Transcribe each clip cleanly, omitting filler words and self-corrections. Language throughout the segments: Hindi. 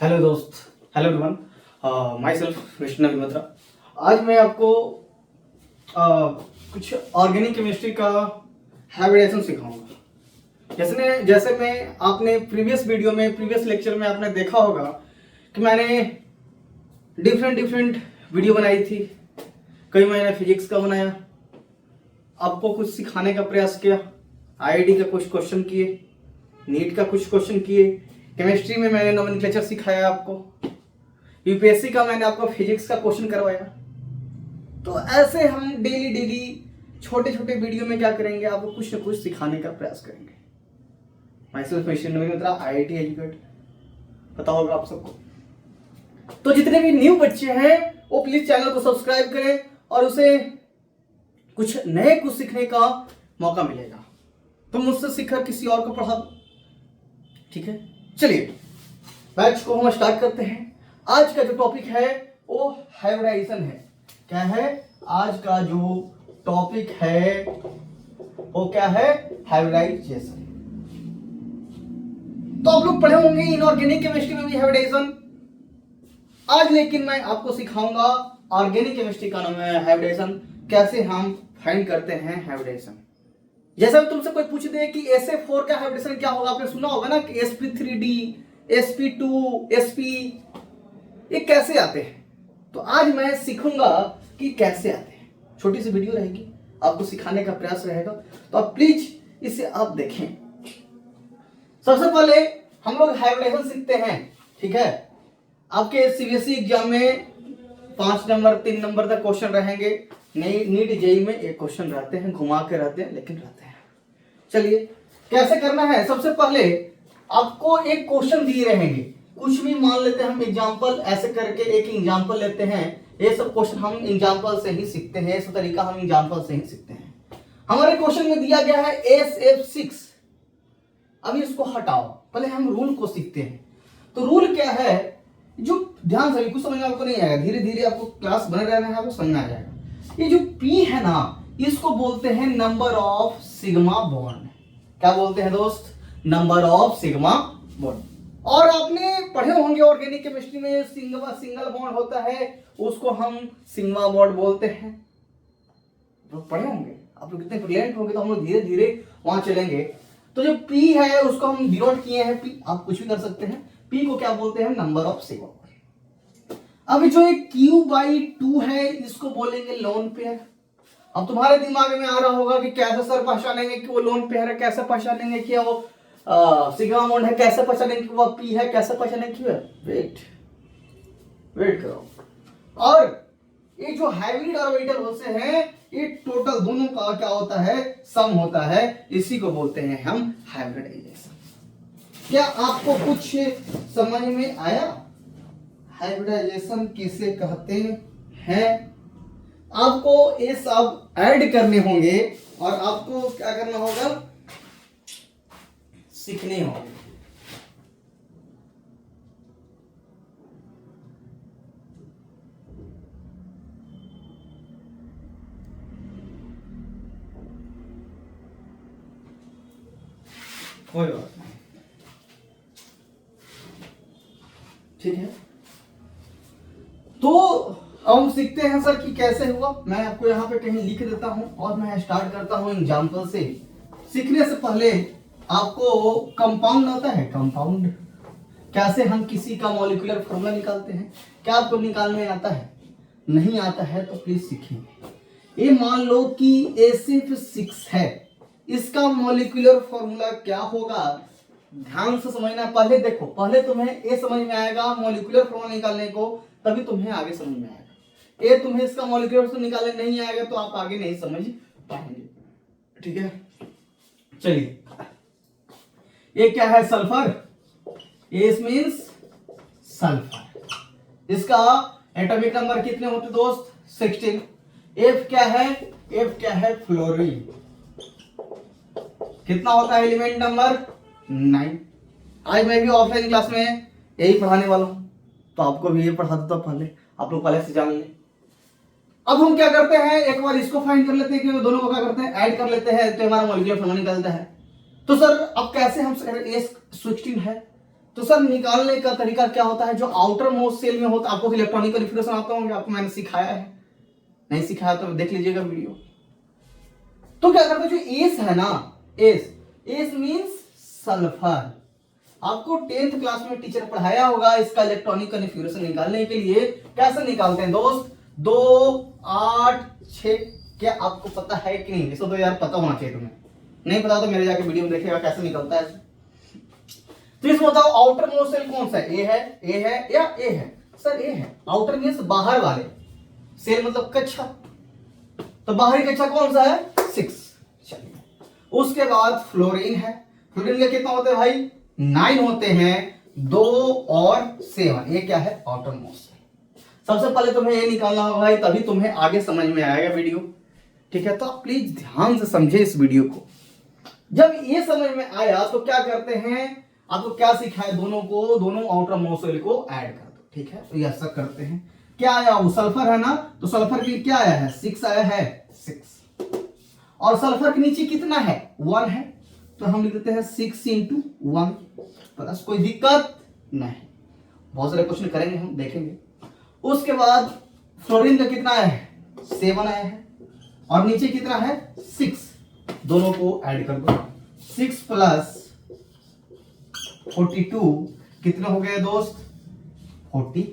हेलो दोस्त, hello everyone, my self Vishnu Mitra. आज मैं आपको कुछ ऑर्गेनिक केमिस्ट्री का हाइब्रिडेशन सिखाऊंगा। जैसे मैं आपने प्रीवियस लेक्चर में आपने देखा होगा कि मैंने डिफरेंट वीडियो बनाई थी। कई मैंने फिजिक्स का बनाया, आपको कुछ सिखाने का प्रयास किया, आईआईटी का कुछ क्वेश्चन किए, नीट का कुछ क्वेश्चन किए, केमिस्ट्री में मैंने नोमेनक्लेचर सिखाया आपको, यूपीएससी का मैंने आपको फिजिक्स का क्वेश्चन करवाया। तो ऐसे हम डेली छोटे वीडियो में क्या करेंगे, आपको कुछ न कुछ सिखाने का प्रयास करेंगे। माई सेल्फ विष्णु मित्रा, आईआईटी एजुकेट, पता होगा आप सबको। तो जितने भी न्यू बच्चे हैं वो प्लीज चैनल को सब्सक्राइब करें और उसे कुछ सीखने का मौका मिलेगा। तो मुझसे सीखकर किसी और को पढ़ा दो, ठीक है। चलिए बैच को हम स्टार्ट करते हैं। आज का जो टॉपिक है वो हाइब्रिडाइजेशन है। क्या है आज का जो टॉपिक है वो क्या है? हाइब्रिडाइजेशन। तो आप लोग पढ़े होंगे इनऑर्गेनिक केमिस्ट्री में भी हाइब्रिडाइजेशन। आज लेकिन मैं आपको सिखाऊंगा ऑर्गेनिक केमिस्ट्री का नाम है हाइब्रिडाइजेशन, कैसे हम फाइंड करते हैं हाइब्रिडाइजेशन। जैसा तुमसे कोई पूछ दे कि SA4 का हाइब्रिडेशन क्या होगा, आपने सुना होगा ना कि sp3d, sp2, sp, ये कैसे आते हैं। तो आज मैं सीखूंगा कि कैसे आते हैं। छोटी सी वीडियो रहेगी, आपको सिखाने का प्रयास रहेगा, तो आप प्लीज इसे आप देखें। सबसे पहले हम लोग हाइब्रिडेशन सीखते हैं, ठीक है। आपके सीबीएसई एग्जाम में 5 नंबर 3 नंबर तक क्वेश्चन रहेंगे, नीट जेई में एक क्वेश्चन रहते हैं, घुमा के रहते हैं लेकिन रहते हैं। चलिए कैसे करना है। सबसे पहले आपको एक क्वेश्चन दिए रहेंगे, कुछ भी मान लेते हैं हम एग्जांपल, ऐसे करके एक एग्जांपल लेते हैं। ये सब क्वेश्चन हम एग्जांपल से ही सीखते हैं, ये सब तरीका हम एग्जांपल से ही सीखते हैं। हमारे क्वेश्चन में दिया गया है SF6। अभी इसको हटाओ, पहले हम रूल को सीखते हैं। तो रूल क्या है, जो ध्यान से कुछ समझ में आपको नहीं आएगा, धीरे धीरे आपको क्लास बने रहना है, आपको समझ में आ जाएगा। ये जो P है ना, इसको बोलते हैं नंबर ऑफ सिग्मा बॉन्ड। क्या बोलते हैं दोस्त? Number of sigma bond. और आपने पढ़े होंगे ऑर्गेनिक केमिस्ट्री में सिंगल बॉन्ड होता है, उसको हम सिग्मा बॉन्ड बोलते हैं। तो पढ़े होंगे आप लोग, कितने ब्रिलियंट होंगे। तो हम लोग धीरे धीरे वहां चलेंगे। तो जो P है उसको हम डिनोट किए हैं P, आप कुछ भी कर सकते हैं। P को क्या बोलते हैं? Number of sigma bond. अब जो एक Q/2 है इसको बोलेंगे लोन पेयर। अब तुम्हारे दिमाग में आ रहा होगा कि कैसे सर पहचानेंगे कि वो लोन पेयर है, कैसे पहचानेंगे कि वो सिग्मा बॉन्ड है, कैसे पहचानेंगे कि वो P है, कैसे पहचानेंगे कि वेट करो। और ये जो हाइब्रिड ऑर्बिटल होते हैं, ये टोटल दोनों का क्या होता है? सम होता है। इसी को बोलते हैं हम हाइब्रिडाइजेशन। क्या आपको कुछ समझ में आया? हाइब्रिडाइजेशन किसे कहते हैं? आपको ये सब ऐड करने होंगे और आपको क्या करना होगा? सीखने होंगे। कोई बात नहीं, ठीक है। तो हम सीखते हैं सर कि कैसे हुआ। मैं आपको यहाँ पे कहीं लिख देता हूं और मैं स्टार्ट करता हूं एग्जांपल से। सीखने से पहले आपको कंपाउंड आता है, कंपाउंड कैसे हम किसी का मॉलिक्यूलर फॉर्मूला निकालते हैं, क्या आपको निकालने आता है? नहीं आता है तो प्लीज सीखिए। ये मान लो कि SF6 है, इसका मॉलिक्यूलर फॉर्मूला क्या होगा? ध्यान से समझना। पहले देखो, पहले तुम्हें ये समझ में आएगा मॉलिक्यूलर फॉर्मूला निकालने को, तभी तुम्हें आगे समझ में आएगा। ये तुम्हें इसका मॉलिक्यूलर फॉर्मूला निकालने नहीं आएगा तो आप आगे नहीं समझ पाएंगे, ठीक है। चलिए, ये क्या है? सल्फर। S means sulphur. इसका एटॉमिक नंबर कितने होते दोस्त? 16। F क्या है? F क्या है? फ्लोरीन। कितना होता है एलिमेंट नंबर? 9। आज मैं भी ऑफलाइन क्लास में यही पढ़ाने वाला हूं, तो आपको भी ये पढ़ा देता पहले, आप लोग पहले से जान लें। अब हम क्या करते हैं, एक बार इसको फाइंड कर लेते हैं कि दोनों को क्या करते हैं? ऐड कर लेते हैं, तो हमारा मॉलिक्यूलर फॉर्मूला निकलता है। तो सर अब कैसे हम S16 है तो सर निकालने का तरीका क्या होता है? जो आउटर मोस्ट सेल में होता है, आपको इलेक्ट्रॉनिक कॉन्फ़िगरेशन आता होंगे, आपको मैंने सिखाया है, नहीं सिखाया तो देख लीजिएगा वीडियो। तो क्या करते हैं, जो एस है ना, एस मींस सल्फर। आपको 10th क्लास में टीचर पढ़ाया होगा इसका इलेक्ट्रॉनिक कॉन्फ़िगरेशन निकालने के लिए कैसे निकालते हैं दोस्त, 2, 8, 6। क्या आपको पता है कि नहीं? इसको तो यार पता होना चाहिए तुम्हें, नहीं पता तो मेरे जाके वीडियो में देखेगा कैसे निकलता है। तो इसमें बताओ आउटर मोस्ट सेल कौन सा है? ए है या ए है? सर ए है। आउटर मींस बाहर वाले, सेल मतलब कक्षा, तो बाहरी कक्षा कौन सा है? 6। चलिए, उसके बाद फ्लोरीन है। फ्लोरीन के कितना होते हैं भाई? 9 होते हैं, 2 और 7। ये क्या है? Outermost cell. सबसे पहले तुम्हें ये निकालना होगा भाई, तभी तुम्हें आगे समझ में आएगा वीडियो। ठीक है, तो आप प्लीज ध्यान से समझे इस वीडियो को। जब ये समझ में आया तो क्या करते हैं, आपको क्या सिखाया, दोनों आउटर मोस्ट सेल को ऐड कर दो। ठीक है, तो ये ऐसा करते हैं। क्या आया? वो सल्फर है ना, तो सल्फर की क्या आया है? 6 आया है, 6। और सल्फर के नीचे कितना है? 1 है, तो हम लिख देते हैं 6 × 1 प्लस। कोई दिक्कत नहीं, बहुत सारे क्वेश्चन करेंगे हम, देखेंगे। उसके बाद फ्लोरीन का कितना आया है? 7 आया है, और नीचे कितना है? 6। दोनों को ऐड कर दो। 6 + 42 कितने हो गए दोस्त? 48।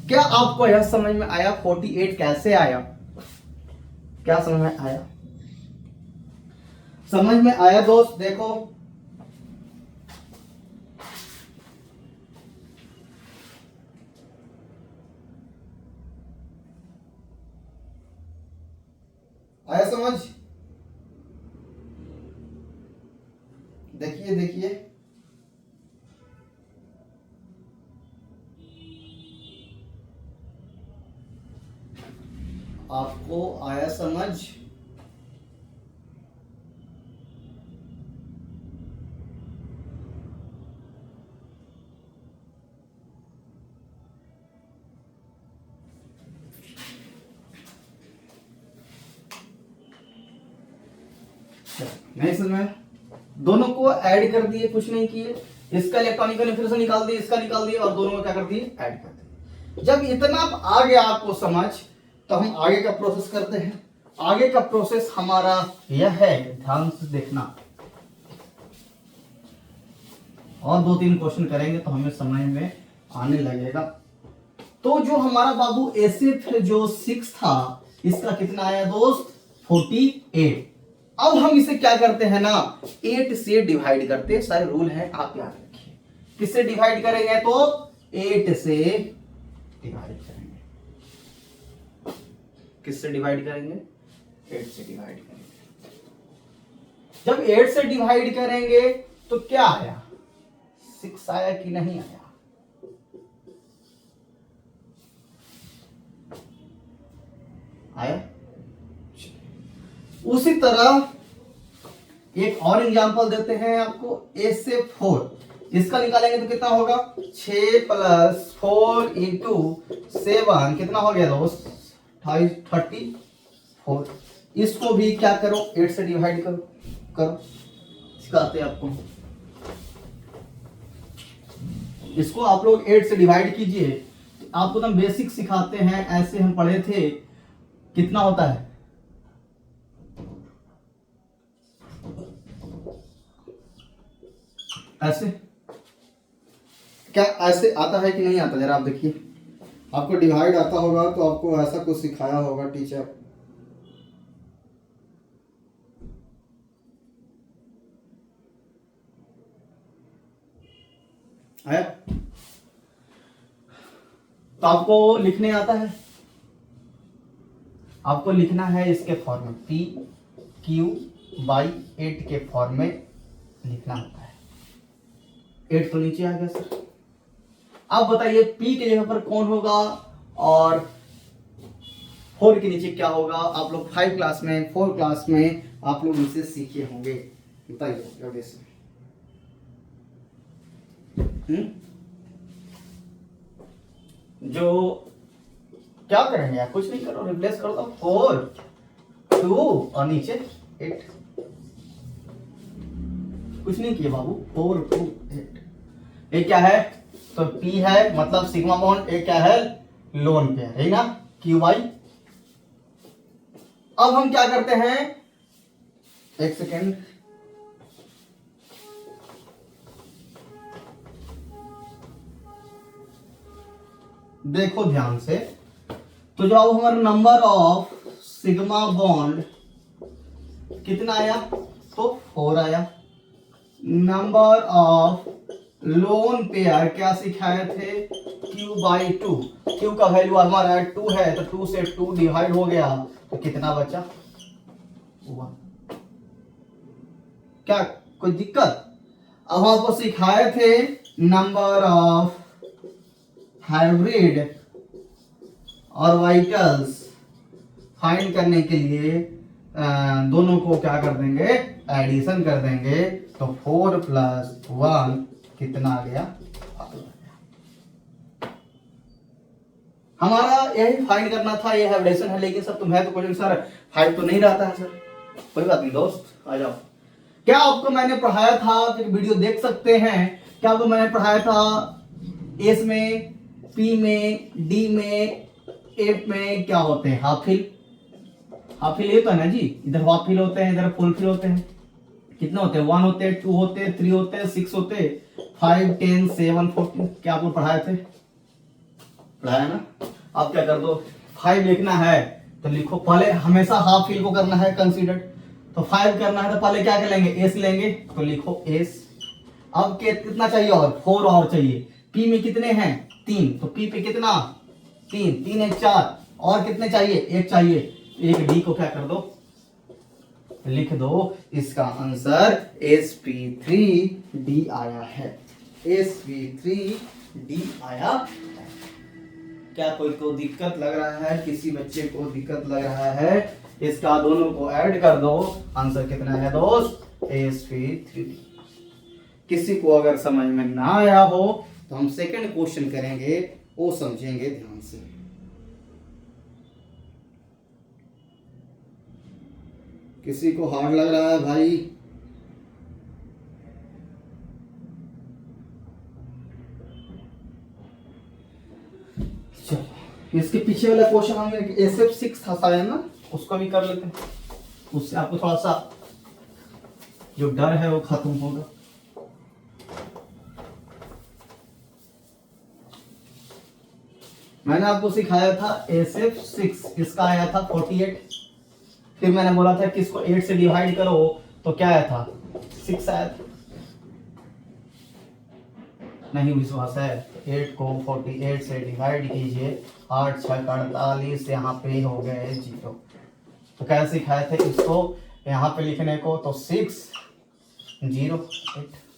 क्या आपको यह समझ में आया 48 कैसे आया? क्या समझ में आया? समझ में आया दोस्त? देखो, आया समझ? देखिए देखिए, आपको आया समझ? नहीं समझ में? दोनों को ऐड कर दिए, कुछ नहीं किए। इसका इलेक्ट्रॉनिक कॉन्फ़िगरेशन निकाल दिए, इसका निकाल दिए, और दोनों को क्या कर दिए? ऐड कर दिए। जब इतना आ गया आपको समझ, तो हम आगे का प्रोसेस करते हैं। आगे का प्रोसेस हमारा यह है, ध्यान से देखना, और 2-3 क्वेश्चन करेंगे तो हमें समझ में आने लगेगा। तो जो हमारा बाबू एसिड जो 6 था, इसका कितना आया दोस्त? 48। अब हम इसे क्या करते हैं ना, 8 से डिवाइड करते हैं। सारे रूल है, आप याद रखिए। किससे डिवाइड करेंगे? तो 8 से डिवाइड करेंगे। किससे डिवाइड करेंगे? 8 से डिवाइड करेंगे। जब 8 से डिवाइड करेंगे तो क्या आया? 6 आया कि नहीं आया? आया। उसी तरह एक और एग्जांपल देते हैं आपको, A से 4। इसका निकालेंगे तो कितना होगा? 6 + 4 × 7 कितना हो गया दोस्त? 34। इसको भी क्या करो? 8 से डिवाइड करो। सिखाते हैं आपको, इसको आप लोग 8 से डिवाइड कीजिए। आपको तो बेसिक सिखाते हैं, ऐसे हम पढ़े थे। कितना होता है? ऐसे। क्या ऐसे आता है कि नहीं आता? जरा आप देखिए, आपको डिवाइड आता होगा तो आपको ऐसा कुछ सिखाया होगा टीचर। आया? तो आपको लिखने आता है, आपको लिखना है इसके फॉर्म में, PQ/8 के फॉर्म में लिखना होता है। 8 तो नीचे आ गया सर। अब बताइए P के जगह पर कौन होगा और 4 के नीचे क्या होगा? आप लोग 5 क्लास में, 4 क्लास में आप लोग इसे सीखे होंगे। बताइए जल्दी से। जो क्या करेंगे यार? कुछ नहीं करो, रिप्लेस कर दो। 4, 2 और नीचे 8। कुछ नहीं किया बाबू, 4, 2, 8। एक क्या है, तो P है मतलब सिग्मा बॉन्ड, एक क्या है लोन पेयर है ना, क्यू बाई। अब हम क्या करते हैं, एक सेकेंड, देखो ध्यान से, तो जो अब हमारा नंबर ऑफ सिग्मा बॉन्ड कितना आया, तो 4 आया। नंबर ऑफ लोन पेयर क्या सिखाए थे, Q/2। Q का वैल्यू हमारा 2 है, तो 2 से 2 डिवाइड हो गया, तो कितना बचा 1। क्या कोई दिक्कत? अब हम आपको सिखाए थे number of hybrid orbitals find करने के लिए दोनों को क्या कर देंगे, एडिशन कर देंगे, तो 4 + 1 कितना आ गया, हमारा यही फाइंड करना था, ये एडिशन है। लेकिन सर तुम्हें तो क्वेश्चन सर 5 तो नहीं रहता है सर, कोई बात नहीं दोस्त, आ जाओ। क्या आपको मैंने पढ़ाया था, वीडियो देख सकते हैं, क्या आपको मैंने पढ़ाया था एस में, पी में, डी में, एफ में क्या होते हैं, हाफ फिल। हाफ फिल ये तो है ना जी, इधर हाफ फिल होते हैं, इधर फुल फिल होते हैं। कितने होते हैं, 1 होते हैं, 2 होते हैं, 3 होते हैं, 6 होते हैं, 5, 10, 7, 14। क्या आपको पढ़ाए थे, पढ़ाया ना। आप क्या कर दो, 5 लिखना है तो लिखो, पहले हमेशा हाफ फिल को करना है कंसीडर, तो 5 करना है तो पहले क्या कर लेंगे, एस लेंगे, तो लिखो एस। अब कितना चाहिए, और 4 और चाहिए। पी में कितने हैं, 3, तो पी पे कितना 3, 3 1 4, और कितने चाहिए, 1 चाहिए। एक डी को क्या कर दो, लिख दो, इसका आंसर sp3d आया है, sp3d आया। क्या कोई को दिक्कत लग रहा है, किसी बच्चे को दिक्कत लग रहा है, इसका दोनों को ऐड कर दो, आंसर कितना है दोस्त, sp3d। किसी को अगर समझ में ना आया हो तो हम सेकंड क्वेश्चन करेंगे, वो समझेंगे ध्यान से। किसी को हार्ड लग रहा है भाई, चलो इसके पीछे वाला क्वेश्चन हम SF6 था शायद ना, उसको भी कर लेते हैं, उससे आपको थोड़ा सा जो डर है वो खत्म होगा। मैंने आपको सिखाया था SF6, इसका आया था 48, फिर मैंने बोला था कि इसको 8 से डिवाइड करो तो क्या आया था, 6 आया था। नहीं विश्वास है, 8 को 48 से डिवाइड कीजिए, 8 6 48, यहाँ पे हो गए 0। तो कैसे सिखाए थे इसको यहाँ पे लिखने को, तो 6 0 8।